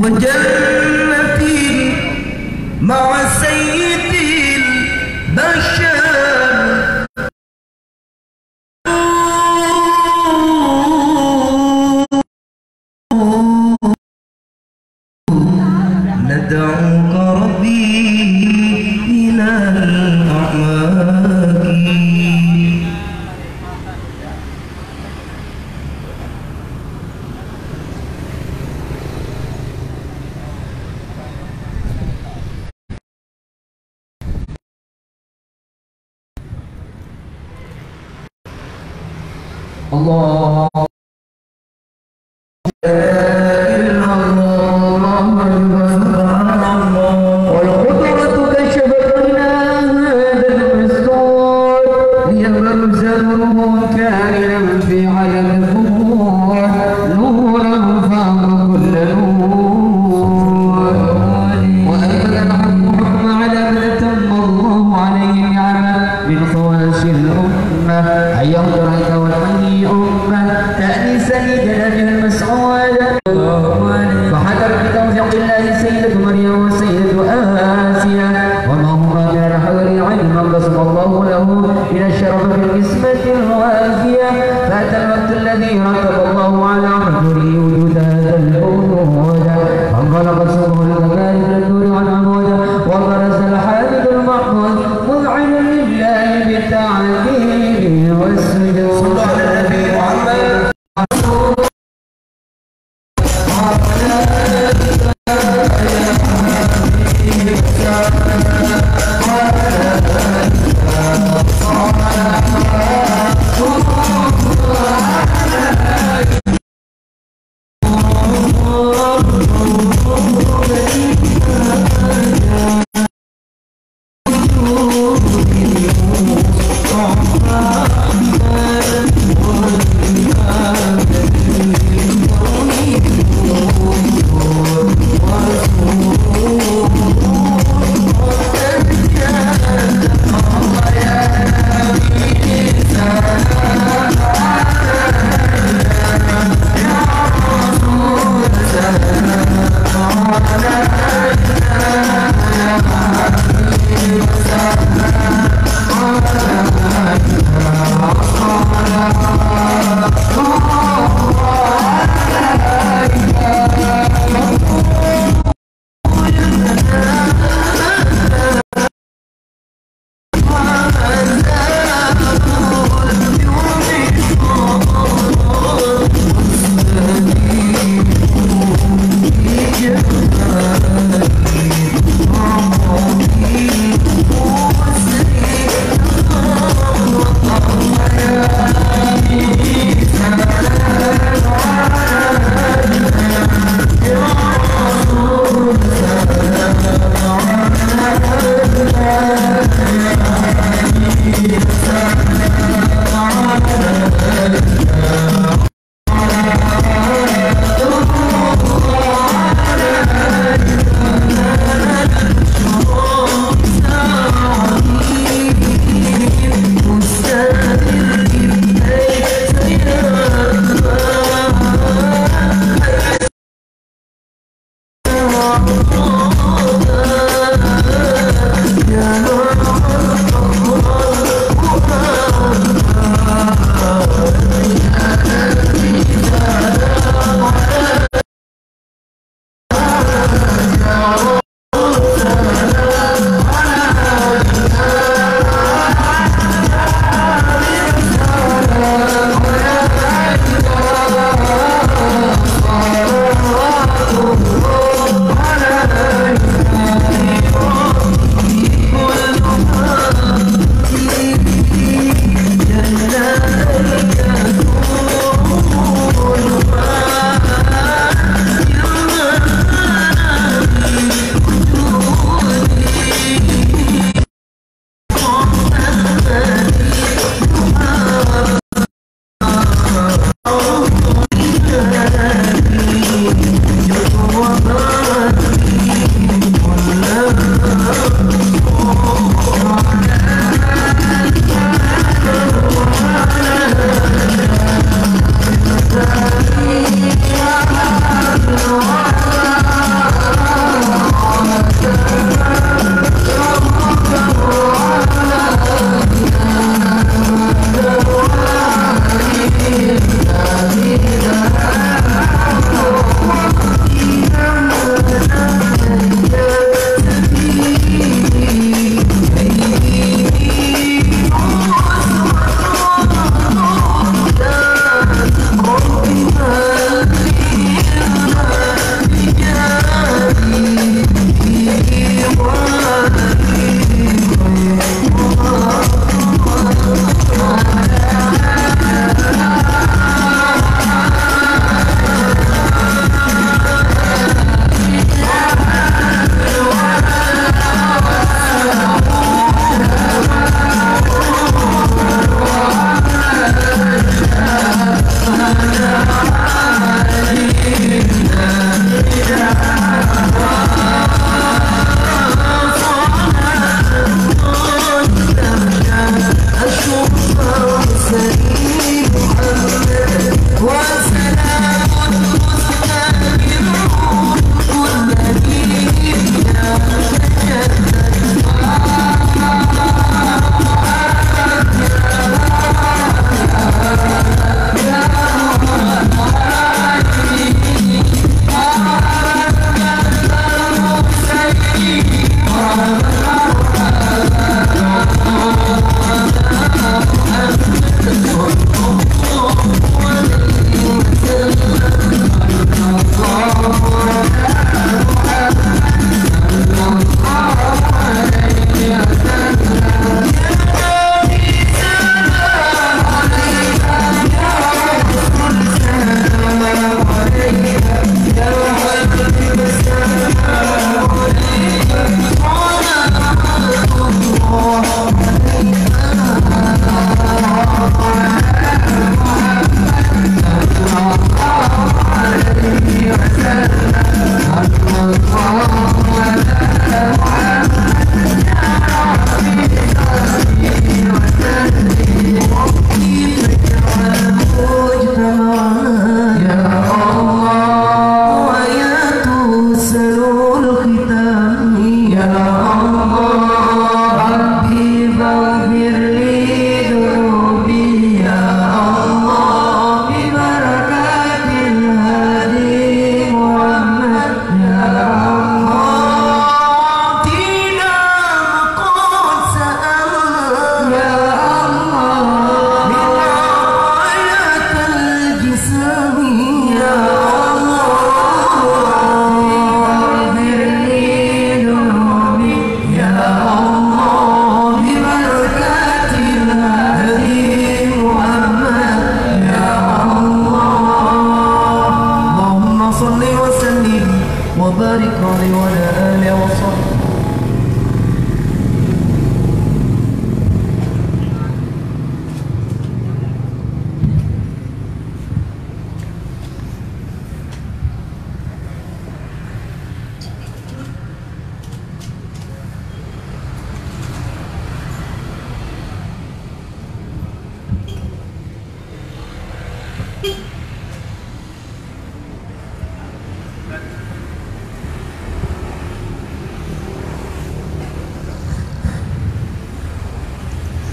وجنة مع سيد البشر ندعوك ربي إلى الأعماق. الله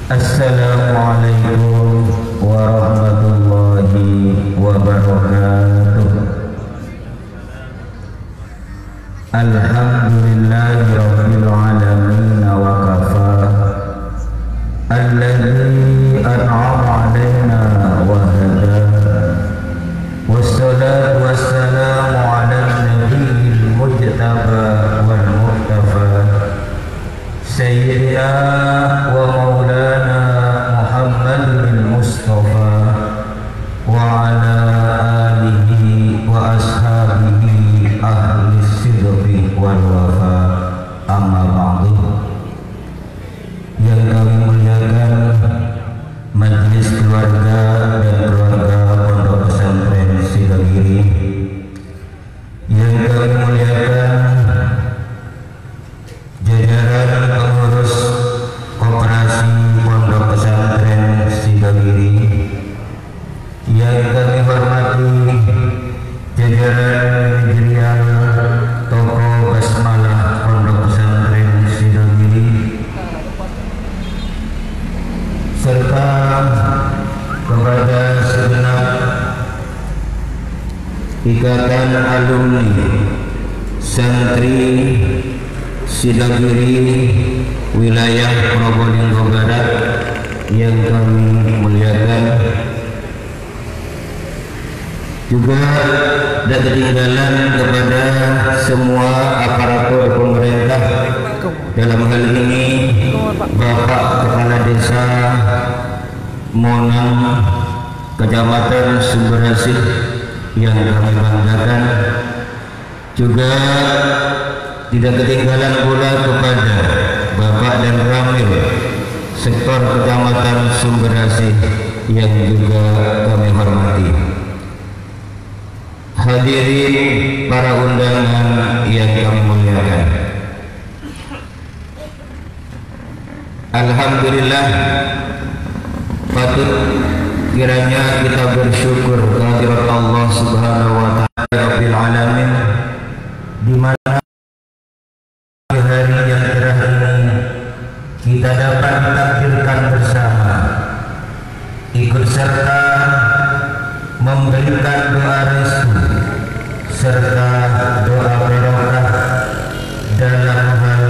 Assalamualaikum warahmatullahi wabarakatuh. Alhamdulillahi rabbil alamin wa kafa alladzi an'ama 'alaina wa hada wassalatu wassalamu 'ala nabiyil mujtaba wal muqtafa sayyidina wa maulana Muhammadul Mustafa wa ala alihi wa ashabihi ahli sidqi wal wafa, amma ba'du. Yang kami muliakan majelis keluarga dan keluarga Pondok Pesantren Sidogiri, yang kami muliakan jajaran pengurus koperasi Pondok Pesantren Sidogiri, yang kami hormati jajaran manajerial toko basmalah Pondok Pesantren Sidogiri, serta kepada segenap ikatan alumni santri Sidogiri wilayah Probolinggo Barat yang kami muliakan. Juga tidak ketinggalan kepada semua aparatur pemerintah, dalam hal ini Bapak Kepala Desa Monang Kecamatan Sumberasih yang kami banggakan. Juga tidak ketinggalan pula kepada Bapak dan Ramil sektor Kecamatan Sumberasih yang juga kami hormati. Hadirin para undangan yang kami muliakan, alhamdulillah, patut kiranya kita bersyukur kehadirat Allah Subhanahu wa taala Rabbil alamin, di mana hari yang cerah ini kita dapat ditakdirkan bersama ikut serta memberikan doa restu serta doa barokah dalam hal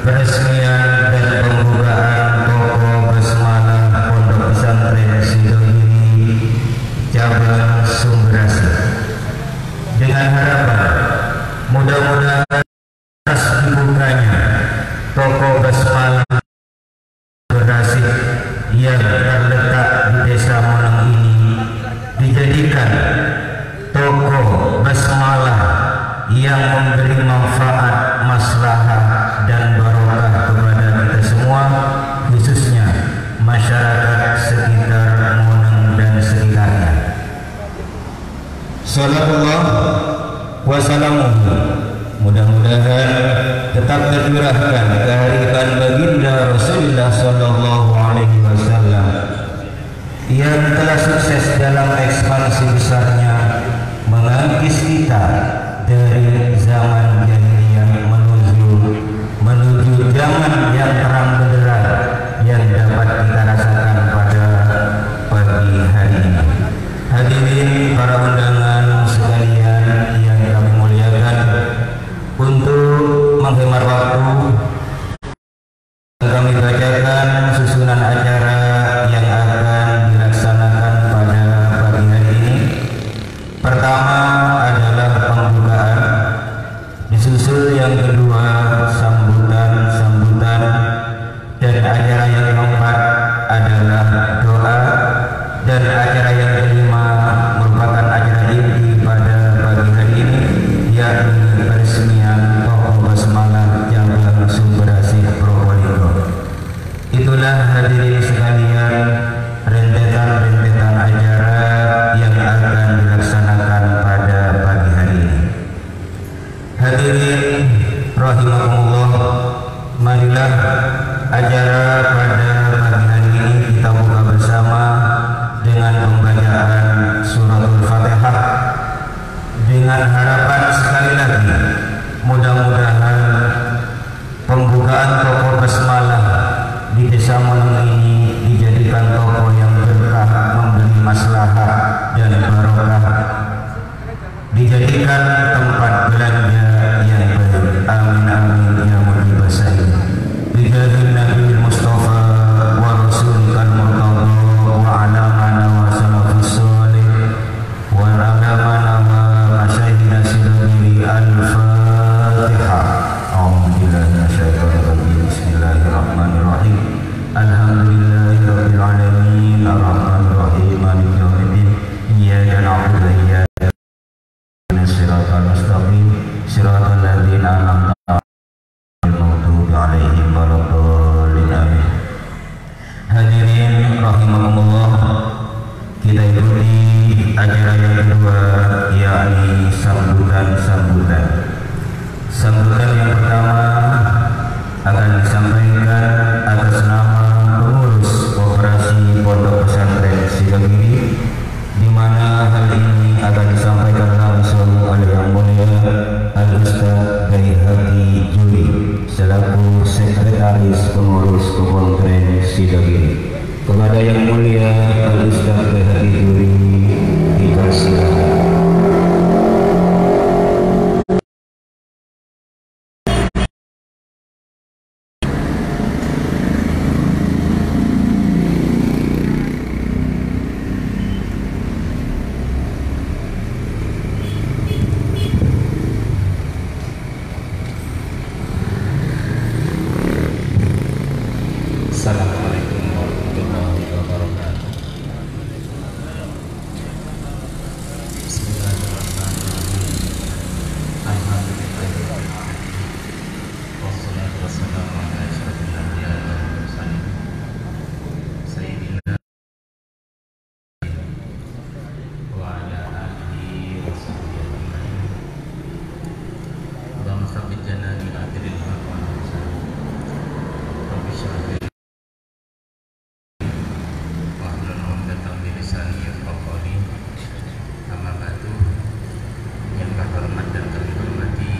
peresmian dan pembukaan toko basmalah Pondok Pesantren Sidogiri cabang Sumberasih, dengan harapan mudah-mudahan atas dibukanya toko basmalah Sumberasih yang terletak di Desa Monang ini dijadikan toko yang memberi manfaat, maslahah dan barokah kepada kita semua, khususnya masyarakat sekitar Monang dan sekitarnya. Salawatullah wassalamuhu, mudah-mudahan tetap tercurahkan kehadiran baginda Rasulullah Sallallahu Alaihi Wasallam yang telah sukses dalam ekspansi besarnya mengangkis kita dari zaman jahiliyah menuju zaman yang terang benderang yang dapat kita rasakan pada pagi hari ini. Hadirin para undangan sekalian yang kami muliakan, untuk menghemat waktu kami bacakan susunan acara yang akan dilaksanakan pada pagi hari ini. Pertama adalah pembukaan, disusul yang kedua sambutan, dan acara yang keempat adalah doa, dan acara yang kelima merupakan acara inti pada pagi hari ini, yakni peresmian toko basmalah cabang Sumberasih Probolinggo. Itulah hadirin sekalian rentetan acara yang akan dilaksanakan pada pagi hari ini. Hadirin rahimakumullah, marilah acara pada pagi hari ini kita buka bersama dengan pembacaan suratul Fatihah, dengan harapan sekali lagi mudah-mudahan pembukaan toko basmalah di desa Monang ini dijadikan toko yang berkah, memberi maslahah dan barokah, dijadikan tempat belanja yang baik. Amin amin ya mujibas sa'i. Bijahin Nabi Mustafa wa Rasulil Murtada wa ala mana wa salafus salih wa ala mana wa masyaykhina sirri al-Fatihah. A'udzubillahi minasyaitonir rajim. Bismillahirrahmanirrahim. Alhamdulillahirabbil alamin, arrahmanir rahim, maliki yaumiddin. Iyyaka na'budu wa iyyaka nasta'in, shiratal mustaqim, shiratal ladzina an'amta 'alaihim ghairil alaihim waladdallin. Amin. Hadirin rahimakumullah, kita ikuti acara yang kedua, yakni sambutan. Sambutan yang pertama akan disampaikan atas nama pengurus Koperasi Pondok Pesantren Sidogiri, di mana hal ini akan disampaikan langsung oleh Yang Mulia Al-Ustaz Baihaqi Juri selaku Sekretaris Pengurus Pesantren Sidogiri. Kepada Yang Mulia Al-Ustaz Baihaqi Juri dipersilakan. Assalamualaikum warahmatullahi wabarakatuh. Bismillahirrahmanirrahim. Alhamdulillahirabbil alamin. Wassalatu wassalamu ala asyrofil anbiya wal mursalin sayyidina wa ala alihi wa sahbihi ajma'in. Allahumma tsabbit janani wa adiril haqq wa ansur. Rabbi shrah li yang terhormat dan kami hormati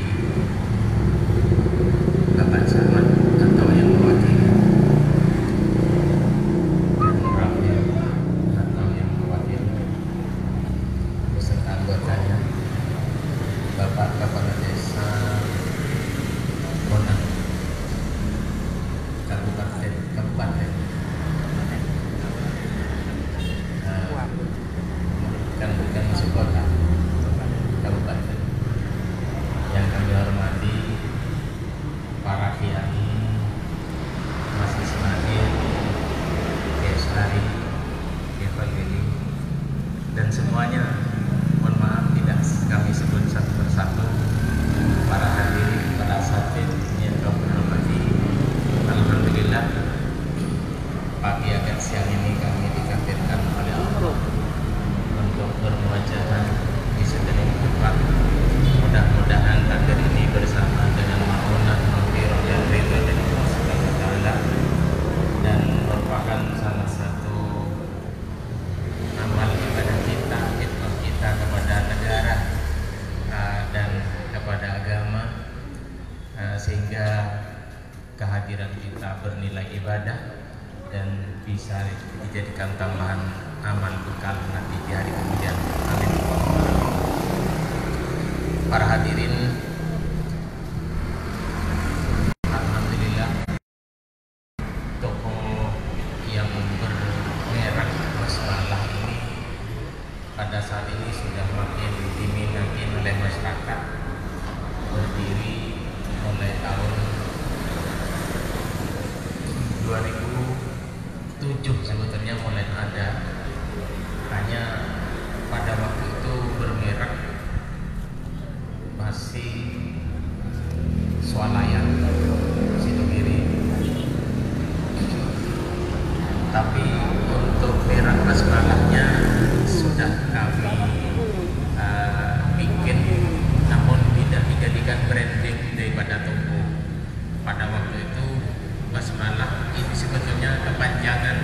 Bapak Camat atau yang mewakili, yang mewakili atau yang mewakili beserta anggotanya, Bapak Kepala Desa Monang Kabupaten bukan masuk kota kabupaten, yang kami hormati para kiai, Mas Ismail, Kiai Kiai dan semuanya. Mohon maaf tidak kami sebut satu persatu sehingga kehadiran kita bernilai ibadah dan bisa dijadikan tambahan amal bekal nanti di hari kemudian. Amin. Para hadirin, alhamdulillah toko yang bermerek Basmalah ini pada saat ini sudah makin diminati oleh masyarakat, berdiri mulai tahun 2007 sebetulnya mulai ada, hanya pada waktu itu bermerek masih swalayan situ kiri, tapi untuk merek Basmalahnya sudah kami bikin, namun tidak dijadikan branding daripada toko. Pada waktu itu Basmalah ini sebetulnya kepanjangan,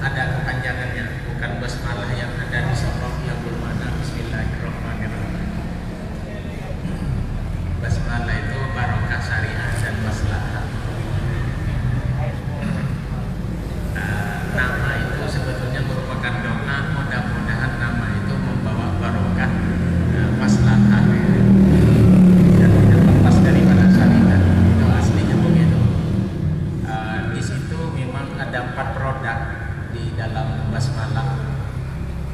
ada kepanjangannya, bukan Basmalah yang ada di Sorong yang bermakna Bismillahirrahmanirrahim. Basmalah itu barokah syariah dan maslahah. Nama itu sebetulnya merupakan doa, mudah-mudahan nama itu membawa barokah, maslahah, dan tidak lepas daripada syariat. Itu aslinya begitu. Di situ memang ada 4 produk di dalam Basmalah.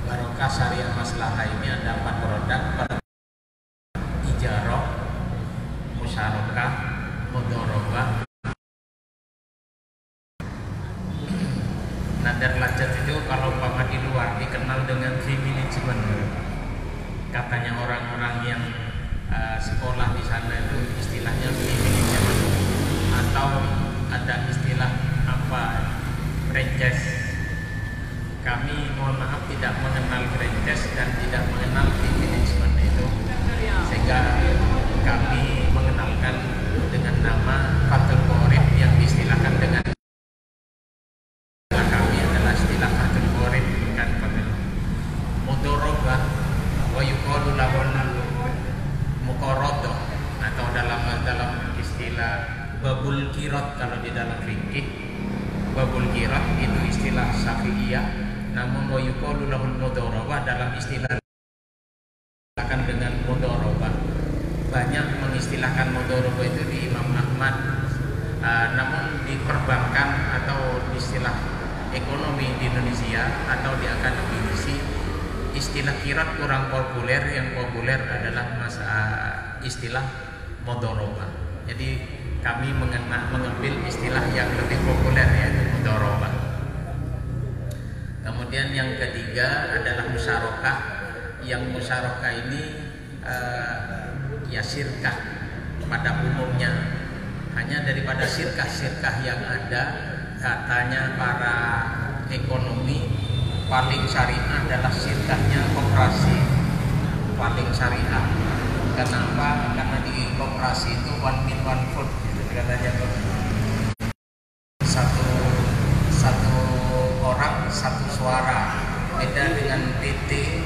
Barokah syariah maslahah ini ada 4 produk: ijarah, musyarakah, mudharabah. Nadar lajat itu kalau umpama di luar dikenal dengan fee management. Katanya orang-orang yang sekolah di sana itu istilahnya fee management, atau ada istilah apa, franchise. Kami mohon maaf tidak mengenal franchise dan tidak mengenal fee management itu, sehingga kami mengenalkan dengan nama Fathul Qorib yang diistilahkan dengan kami adalah istilah Fathul Qorib, bukan Fathul Mudharabah, wa yuqalu lahul muqarradah, atau dalam istilah babul qirat kalau di dalam fikih. Babul qirat itu istilah Syafi'iyah, namun wa yuqalu lahul mudharabah dalam istilah akan dengan mudharabah. Banyak mengistilahkan mudharabah itu di Imam Ahmad, namun di perbankan atau istilah ekonomi di Indonesia atau di akademisi, istilah qirat kurang populer. Yang populer adalah istilah mudharabah. Jadi kami mengambil istilah yang lebih populer, yaitu mudharabah. Kemudian yang ketiga adalah musyarakah. Yang musyarakah ini ya syirkah pada umumnya. Hanya daripada syirkah-syirkah yang ada, katanya para ekonomi paling syariah adalah syirkahnya koperasi, paling syariah. Kenapa? Karena di koperasi itu one meal one food, gitu katanya. Satu orang satu suara. Beda dengan PT.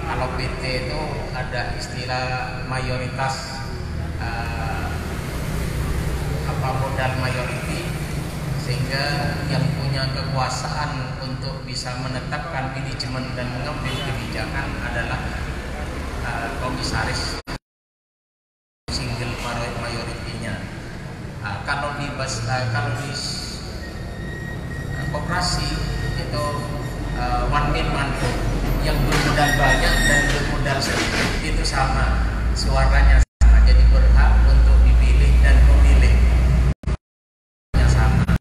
Kalau PT itu ada istilah mayoritas, modal mayoriti, sehingga yang punya kekuasaan untuk bisa menetapkan manajemen dan mengambil kebijakan adalah komisaris single mayoritinya. Kalau di koperasi itu one man one vote, yang bermodal banyak dan bermodal sedikit itu sama, suaranya sama, jadi berhak untuk dipilih dan memilih sama.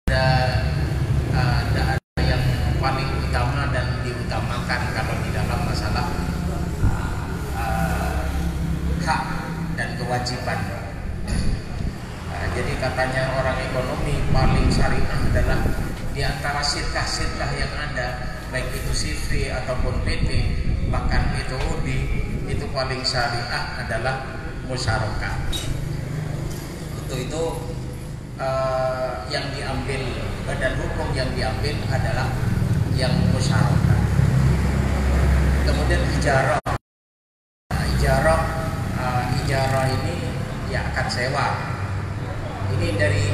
Ada yang paling utama dan diutamakan kalau di dalam masalah hak dan kewajiban. Jadi katanya orang ekonomi paling syariah adalah di antara syirkah-syirkah yang ada, baik itu CV ataupun PT, bahkan itu paling syariah adalah musyarakah. Itu yang diambil, badan hukum yang diambil adalah yang musyarakah. Kemudian ijarah ini ya akan sewa. Ini dari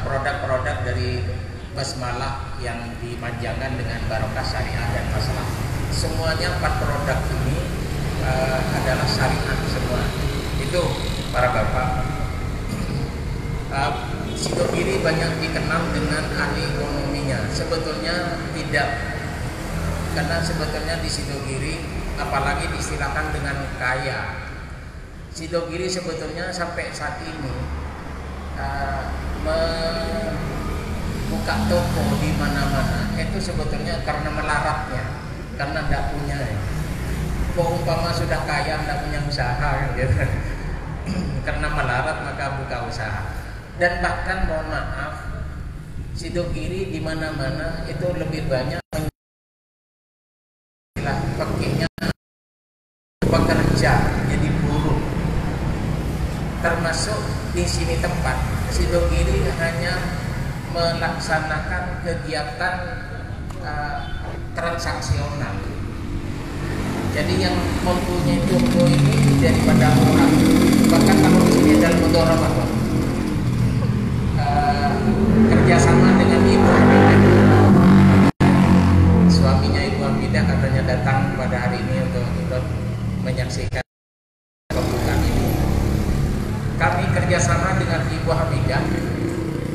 produk-produk dari basmalah yang dimanjakan dengan barokah syariah dan masalah. Semuanya 4 produk ini adalah syariat semua. Itu para bapak. Sidogiri banyak dikenal dengan ahli ekonominya. Sebetulnya tidak, karena sebetulnya di Sidogiri apalagi diistilahkan dengan kaya. Sidogiri sebetulnya sampai saat ini membuka toko di mana-mana itu sebetulnya karena melaratnya, karena tidak punya. Umpama sudah kaya tidak punya usaha, gitu. Karena melarat maka buka usaha. Dan bahkan mohon maaf, Sidogiri di mana-mana itu lebih banyak pakainya pekerja, jadi buruh. Termasuk di sini tempat Sidogiri hanya melaksanakan kegiatan transaksional. Jadi yang mempunyai toko ini daripada orang. Bahkan kalau di sini adalah mudharabah, kerjasama dengan Ibu Hamidah. Suaminya Ibu Hamidah katanya datang pada hari ini untuk ikut menyaksikan pembukaan ini. Kami kerjasama dengan Ibu Hamidah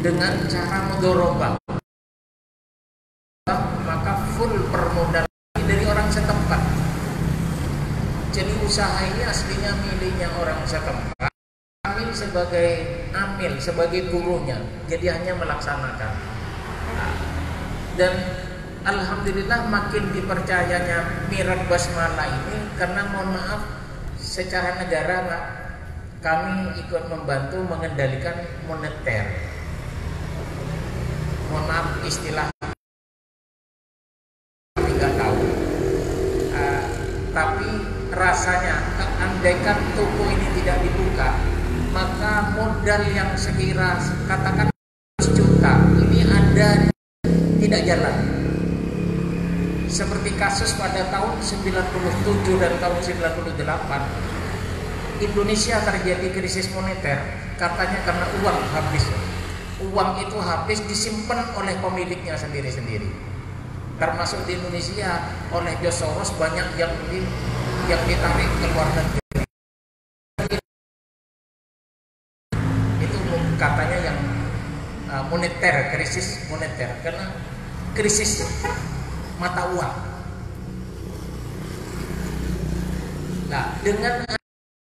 dengan cara mudharabah, maka full permodalan dari orang setempat. Jadi usaha ini aslinya miliknya orang setempat. Kami sebagai amil, sebagai buruhnya, jadi hanya melaksanakan. Dan alhamdulillah makin dipercayanya Mirak Basmalah ini karena mohon maaf secara negara Pak, kami ikut membantu mengendalikan moneter. Mohon maaf istilah kami nggak tahu, tapi rasanya andaikan toko ini tidak dibuka, maka modal yang sekira katakan 100 juta ini ada tidak jalan. Seperti kasus pada tahun 97 dan tahun 98, Indonesia terjadi krisis moneter, katanya karena uang habis. Uang itu habis disimpan oleh pemiliknya sendiri-sendiri. Termasuk di Indonesia oleh George Soros banyak yang ditarik ke luar negeri. Itu katanya yang moneter, krisis moneter karena krisis mata uang. Nah, dengan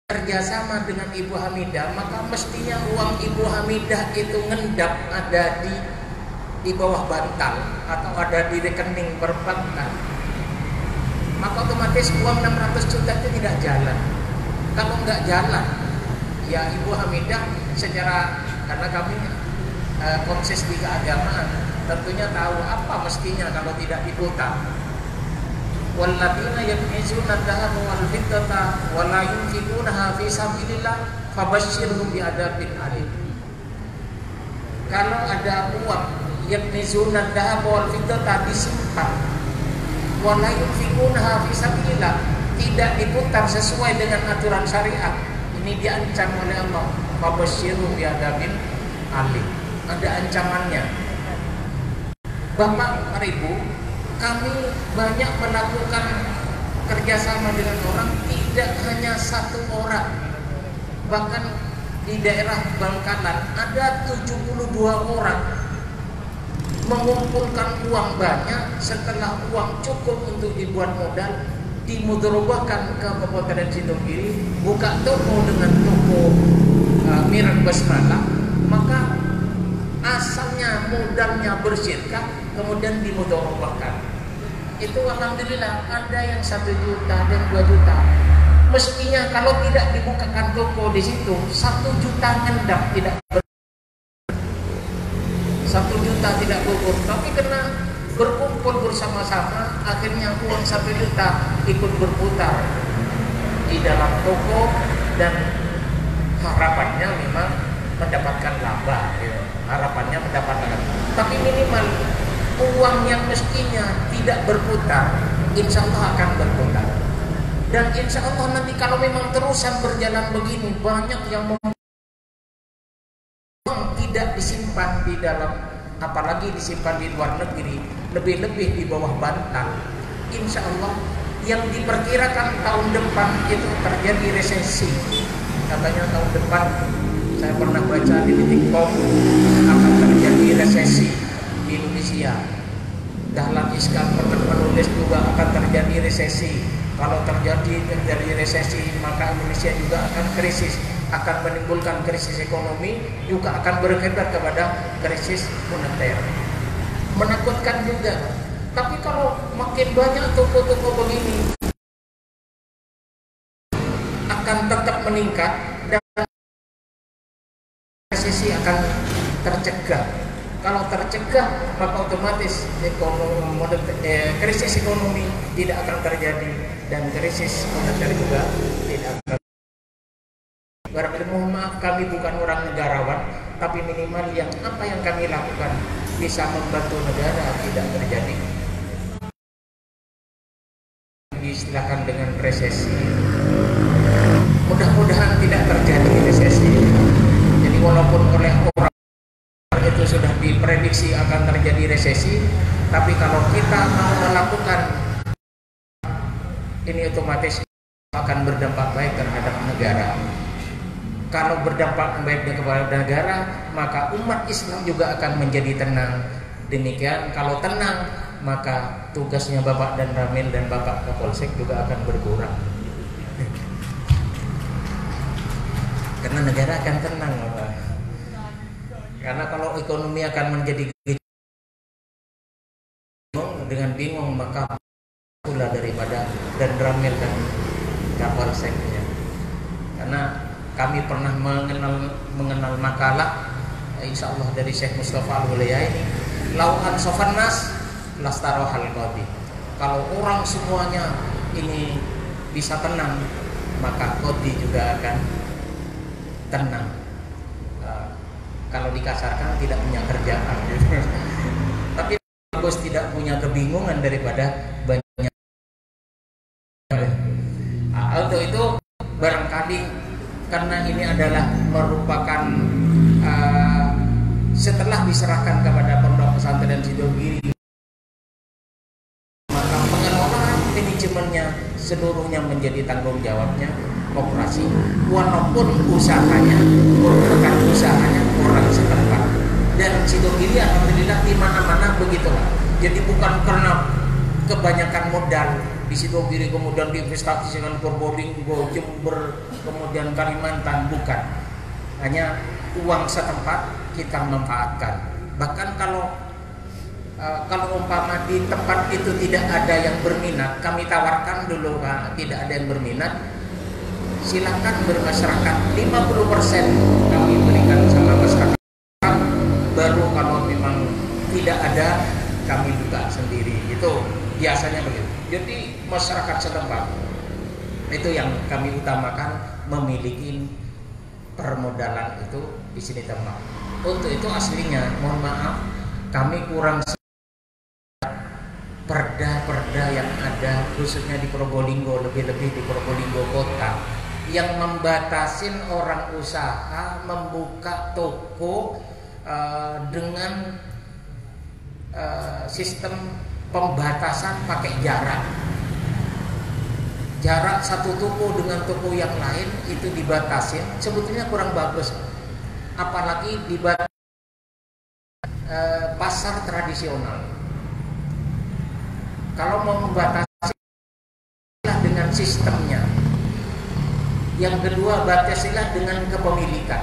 kerjasama dengan Ibu Hamidah, maka mestinya uang Ibu Hamidah itu ngendap ada di bawah bantal atau ada di rekening perbankan. Maka otomatis uang 600 juta itu tidak jalan. Kalau nggak jalan, ya Ibu Hamidah secara, karena kami konses di keagamaan, tentunya tahu apa mestinya kalau tidak diputar. Walladzina yaknizuna dzahaba wal fiddata wa la yunfiqunaha fi sabilillah fabashshirhum bi'adzabin alim. Kalau ada uang yaknizuna dzahaba wal fiddata disimpan wa la yunfiqunaha fi sabilillah, tidak diputar sesuai dengan aturan syariat, ini diancam oleh Allah, fabashshirhum bi'adzabin alim. Ada ancamannya. Bapak Ibu, kami banyak melakukan kerjasama dengan orang, tidak hanya satu orang. Bahkan di daerah Bangkalan ada 72 orang mengumpulkan uang banyak. Setelah uang cukup untuk dibuat modal, dimudharabahkan ke Kabupaten Sidogiri, buka toko dengan toko Mirak Basmalah, maka asalnya modalnya bersyirkah, kemudian dimudharabahkan. Itu alhamdulillah ada yang 1 juta dan 2 juta. Mestinya kalau tidak dibukakan toko di situ, 1 juta ngendap tidak 1 juta tidak gugur. Tapi karena berkumpul bersama-sama, akhirnya uang 1 juta ikut berputar di dalam toko dan harapannya memang mendapatkan laba, gitu. Harapannya mendapatkan laba. Tapi minimal uang yang mestinya tidak berputar, insya Allah akan berputar. Dan insya Allah nanti kalau memang terusan berjalan begini, banyak yang tidak disimpan di dalam, apalagi disimpan di luar negeri, lebih-lebih di bawah bantal. Insya Allah yang diperkirakan tahun depan itu terjadi resesi. Katanya tahun depan, saya pernah baca di Detik.com, akan terjadi resesi di Indonesia. Dahlan Iskan menulis juga akan terjadi resesi. Kalau terjadi resesi, maka Indonesia juga akan krisis, akan menimbulkan krisis ekonomi, juga akan berakibat kepada krisis moneter. Menakutkan juga. Tapi kalau makin banyak toko-toko begini akan tetap meningkat dan resesi akan tercegah. Kalau tercegah, maka otomatis krisis ekonomi tidak akan terjadi dan krisis moneter juga tidak akan. Barangkali mohon maaf, kami bukan orang negarawan, tapi minimal yang apa yang kami lakukan bisa membantu negara tidak terjadi. Diistilahkan dengan resesi. Mudah-mudahan tidak terjadi resesi. Jadi walaupun oleh orang itu sudah diprediksi akan terjadi resesi, tapi kalau kita mau melakukan ini, otomatis akan berdampak baik terhadap negara. Kalau berdampak baik kepada negara, maka umat Islam juga akan menjadi tenang. Demikian kalau tenang, maka tugasnya Bapak dan Ramil dan Bapak Kapolsek juga akan berkurang. Karena negara akan tenang, Bapak. Karena kalau ekonomi akan menjadi bingung, maka pula daripada dan Ramil dan Kapolseknya. Karena kami pernah mengenal makalah, insya Allah dari Syekh Mustafa Al-Hulayaini, lau'an sofannas lastarohal qadi. Kalau orang semuanya ini bisa tenang, maka qadi juga akan tenang. Kalau dikasarkan tidak punya kerjaan. Tapi bagus tidak punya kebingungan daripada banyak. Untuk itu barangkali karena ini adalah merupakan setelah diserahkan kepada Pondok Pesantren Sidogiri, maka pengelolaan manajemennya seluruhnya menjadi tanggung jawabnya koperasi, walaupun usahanya merupakan usahanya orang setempat. Dan Sidogiri alhamdulillah di mana-mana begitulah. Jadi bukan karena kebanyakan modal di Sidogiri kemudian diinvestasikan Purbalingga, Jember, kemudian Kalimantan, bukan. Hanya uang setempat kita manfaatkan. Bahkan kalau umpama di tempat itu tidak ada yang berminat, kami tawarkan dulu, Pak, tidak ada yang berminat, silakan bermasyarakat 50% kami berikan sama masyarakat. Baru kalau memang tidak ada, kami buka sendiri. Itu biasanya begitu. Jadi masyarakat setempat itu yang kami utamakan, memiliki permodalan itu di sini tempat. Untuk itu aslinya, mohon maaf, kami kurang perda-perda yang ada khususnya di Probolinggo, lebih-lebih di Probolinggo kota, yang membatasin orang usaha membuka toko dengan sistem pembatasan pakai jarak. Jarak satu toko dengan toko yang lain itu dibatasin, sebetulnya kurang bagus. Apalagi di pasar tradisional. Kalau mau membatasi dengan sistemnya. Yang kedua, batasilah dengan kepemilikan.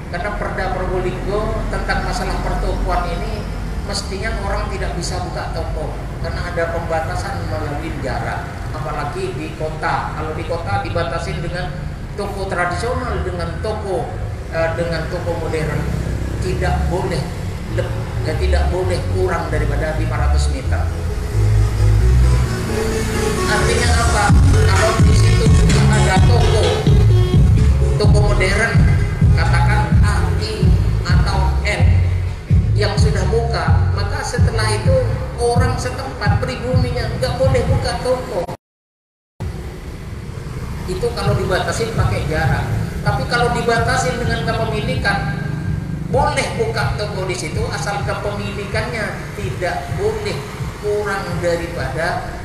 Karena Perda Probolinggo tentang masalah pertokoan ini mestinya orang tidak bisa buka toko karena ada pembatasan melalui jarak. Apalagi di kota. Kalau di kota dibatasin dengan toko tradisional dengan toko modern, tidak boleh kurang daripada 500 meter. Artinya apa? Kalau di situ juga ada toko modern, katakan A, I atau N yang sudah buka, maka setelah itu orang setempat pribuminya nggak boleh buka toko. Itu kalau dibatasi pakai jarak. Tapi kalau dibatasi dengan kepemilikan, boleh buka toko di situ asal kepemilikannya tidak boleh kurang daripada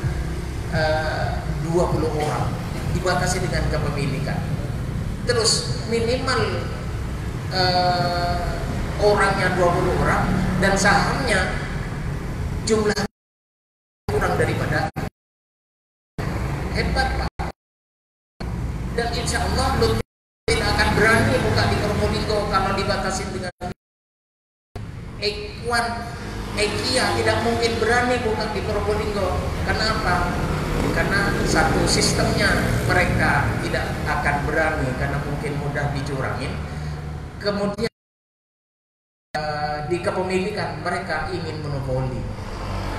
20 orang. Dibatasi dengan kepemilikan. Terus minimal orangnya 20 orang dan sahamnya jumlah kurang daripada. Hebat Pak. Dan insya Allah lu tidak akan berani buka di Probolinggo kalau dibatasi dengan Equan, Ekia tidak mungkin berani buka di Probolinggo. Kenapa? Karena satu sistemnya mereka tidak akan berani karena mungkin mudah dicurangin. Kemudian di kepemilikan mereka ingin monopoli,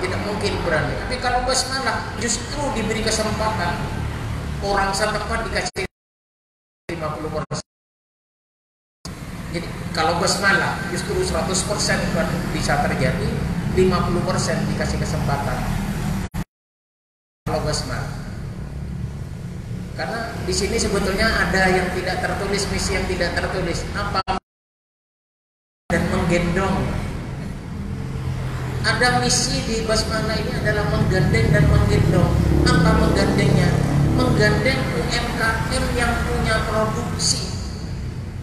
tidak mungkin berani. Tapi kalau basmalah justru diberi kesempatan, orang setempat dikasih 50%. Jadi kalau basmalah justru 100% bisa terjadi, 50% dikasih kesempatan. Kalau basmalah, karena di sini sebetulnya ada yang tidak tertulis, misi yang tidak tertulis apa dan menggendong. Ada misi di basmalah ini adalah menggandeng dan menggendong. Apa menggandengnya? Menggandeng UMKM yang punya produksi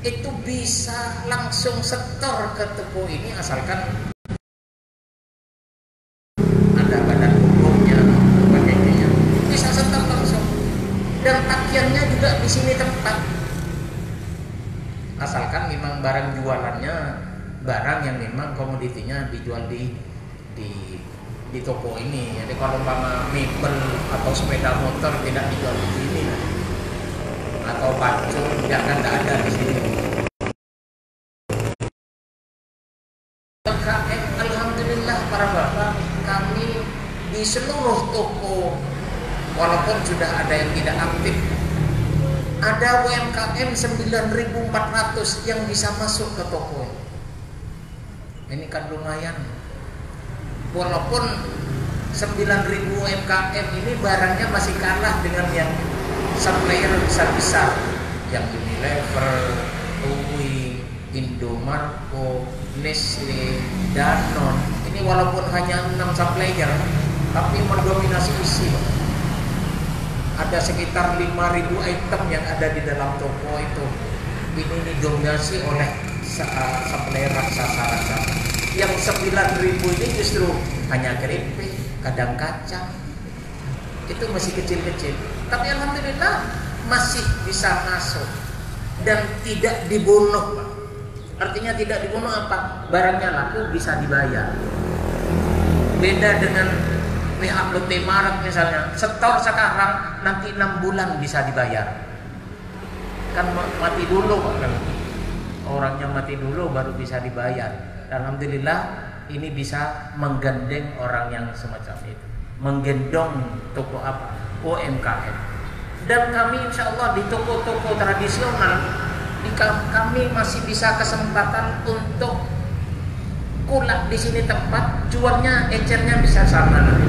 itu bisa langsung setor ke toko ini asalkan ada badan hukumnya, sebagainya, bisa setor langsung. Dan tagihannya juga di sini tempat, asalkan memang barang jualannya barang yang memang komoditinya dijual di toko ini. Jadi kalau umpama mebel atau sepeda motor tidak dijual di sini, atau pacul jangan tidak ada di sini. UMKM, alhamdulillah para bapak, kami di seluruh toko, walaupun sudah ada yang tidak aktif, ada UMKM 9.400 yang bisa masuk ke toko. Ini kan lumayan. Walaupun 9.000 UMKM ini barangnya masih kalah dengan yang supplier besar-besar, yang Unilever, Uwi, Indomarko, Nestle, Danone. Ini walaupun hanya 6 supplier, tapi mendominasi isi. Ada sekitar 5.000 item yang ada di dalam toko itu. Ini didominasi oleh supplier raksasa. Yang 9.000 ini justru hanya keripik, kadang kacang. Itu masih kecil-kecil. Tapi alhamdulillah masih bisa masuk dan tidak dibunuh, Pak. Artinya tidak dibunuh apa? Barangnya laku bisa dibayar. Beda dengan pihak Lotte Mart misalnya, setor sekarang nanti 6 bulan bisa dibayar. Kan mati dulu, Pak. Orangnya mati dulu baru bisa dibayar. Alhamdulillah ini bisa menggandeng orang yang semacam itu, menggendong toko apa? UMKM. Dan kami insya Allah di toko-toko tradisional kami masih bisa kesempatan untuk kulak di sini tempat, jualnya ecernya bisa sama.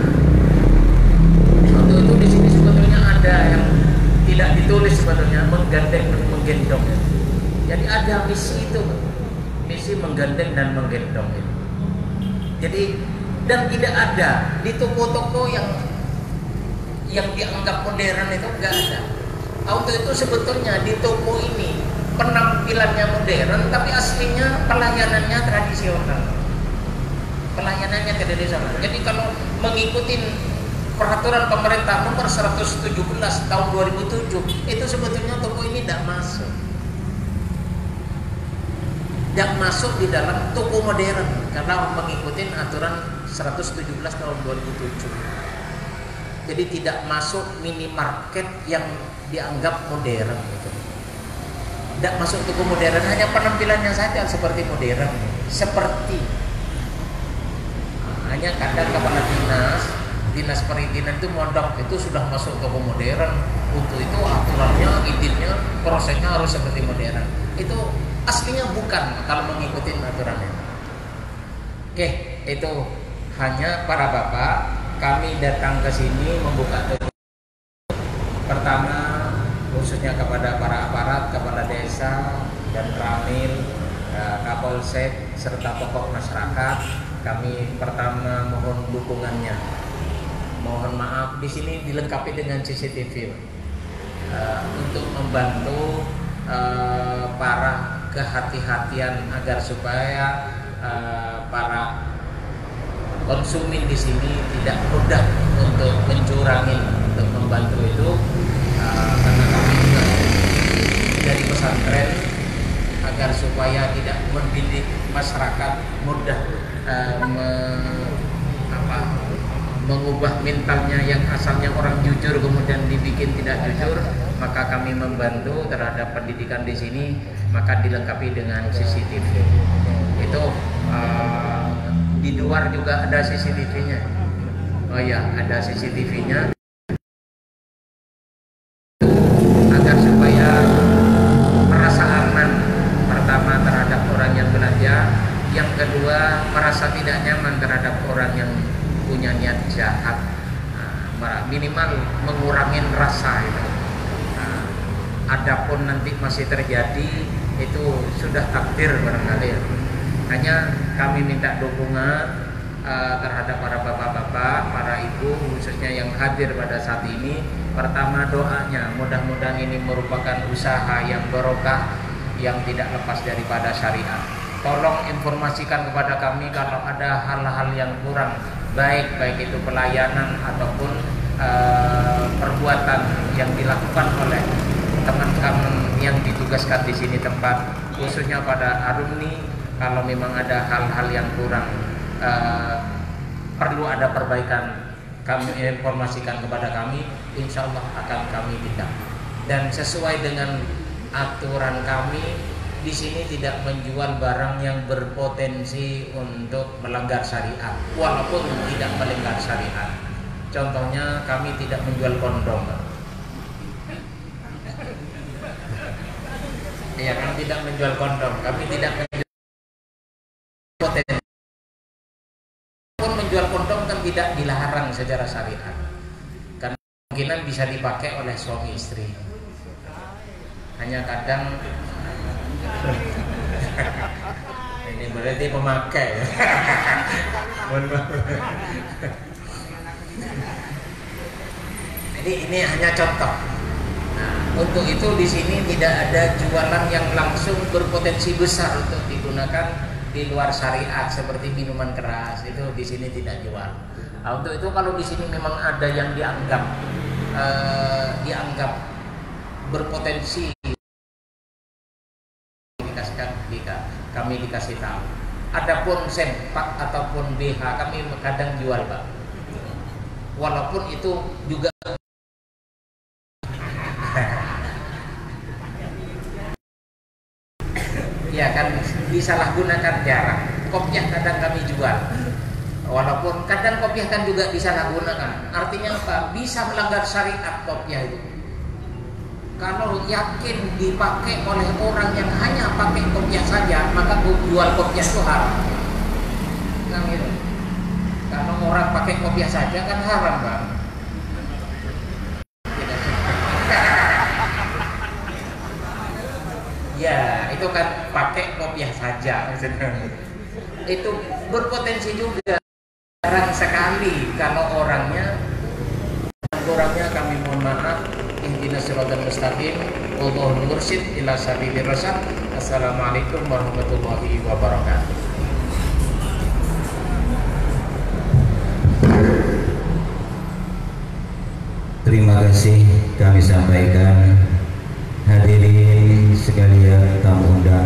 Untuk itu di sini sebetulnya ada yang tidak ditulis sebetulnya, menggandeng dan menggendong. Jadi ada misi itu, misi menggandeng dan menggendong itu. Jadi dan tidak ada di toko-toko yang dianggap modern itu enggak ada. Untuk itu sebetulnya di toko ini penampilannya modern tapi aslinya pelayanannya tradisional. Pelayanannya tradisional. Jadi kalau mengikuti peraturan pemerintah nomor 117 tahun 2007 itu sebetulnya toko ini tidak masuk. Tidak masuk di dalam toko modern karena mengikuti aturan 117 tahun 2007. Jadi tidak masuk minimarket yang dianggap modern gitu. Tidak masuk toko modern, hanya penampilannya saja seperti modern. Seperti hanya kadang kepala dinas perizinan itu mondok itu sudah masuk toko modern. Untuk itu aturannya, izinnya, prosesnya harus seperti modern. Itu aslinya bukan kalau mengikuti aturannya. Oke, itu hanya para bapak. Kami datang ke sini membuka toko. Pertama khususnya kepada para aparat, kepala desa dan Ramil, Kapolsek serta tokoh masyarakat, kami pertama mohon dukungannya. Mohon maaf, di sini dilengkapi dengan CCTV untuk membantu para kehati-hatian agar supaya para konsumen di sini tidak mudah untuk mencurangi, untuk membantu itu, karena kami juga dari pesantren agar supaya tidak mendidik masyarakat mudah mengubah mentalnya yang asalnya orang jujur kemudian dibikin tidak jujur, maka kami membantu terhadap pendidikan di sini, maka dilengkapi dengan CCTV. Itu di luar juga ada CCTV-nya. Oh ya, ada CCTV-nya agar supaya merasa aman, pertama terhadap orang yang belanja, yang kedua merasa tidak nyaman terhadap orang yang punya niat jahat, minimal mengurangi rasa itu. Adapun nanti masih terjadi itu sudah takdir barangkali. Hanya kami minta dukungan terhadap para bapak-bapak, para ibu khususnya yang hadir pada saat ini. Pertama doanya, mudah-mudahan ini merupakan usaha yang barokah, yang tidak lepas daripada syariat. Tolong informasikan kepada kami kalau ada hal-hal yang kurang, baik itu pelayanan ataupun perbuatan yang dilakukan oleh teman-teman yang ditugaskan di sini tempat, khususnya pada alumni. Kalau memang ada hal-hal yang kurang, perlu ada perbaikan, kami informasikan kepada kami, insya Allah akan kami tindak. Dan sesuai dengan aturan kami, di sini tidak menjual barang yang berpotensi untuk melanggar syariat, walaupun tidak melanggar syariat. Contohnya kami tidak menjual kondom. Ya, kami tidak menjual kondom, kami tidak menjual potensi. Pun menjual kondom kan tidak dilarang secara syariat, karena kemungkinan bisa dipakai oleh suami istri. Hanya kadang ini berarti pemakai. Jadi ini hanya contoh. Nah, untuk itu di sini tidak ada jualan yang langsung berpotensi besar untuk digunakan di luar syariat seperti minuman keras, itu di sini tidak jual. Nah, untuk itu kalau di sini memang ada yang dianggap berpotensi, kami dikasih tahu. Adapun sempak ataupun BH kami kadang jual, Pak. Walaupun itu juga ya kan disalahgunakan jarang. Kopiah kadang kami jual. Walaupun kadang kopiah kan juga disalahgunakan. Artinya apa? Bisa melanggar syariat kopiah itu. Kalau yakin dipakai oleh orang yang hanya pakai kopiah saja, maka jual kopiah itu haram. Nah, gitu. Kalau orang pakai kopiah saja kan haram, Bang. Ya, itu kan pakai kopiah saja. Itu berpotensi juga. Jarang sekali kalau orangnya kami mohon maaf. Ihdinas siratal mustaqim, wallahul mursyid ila sabilir rasyad. Assalamualaikum warahmatullahi wabarakatuh. Terima kasih kami sampaikan hadirin sekalian tamu undangan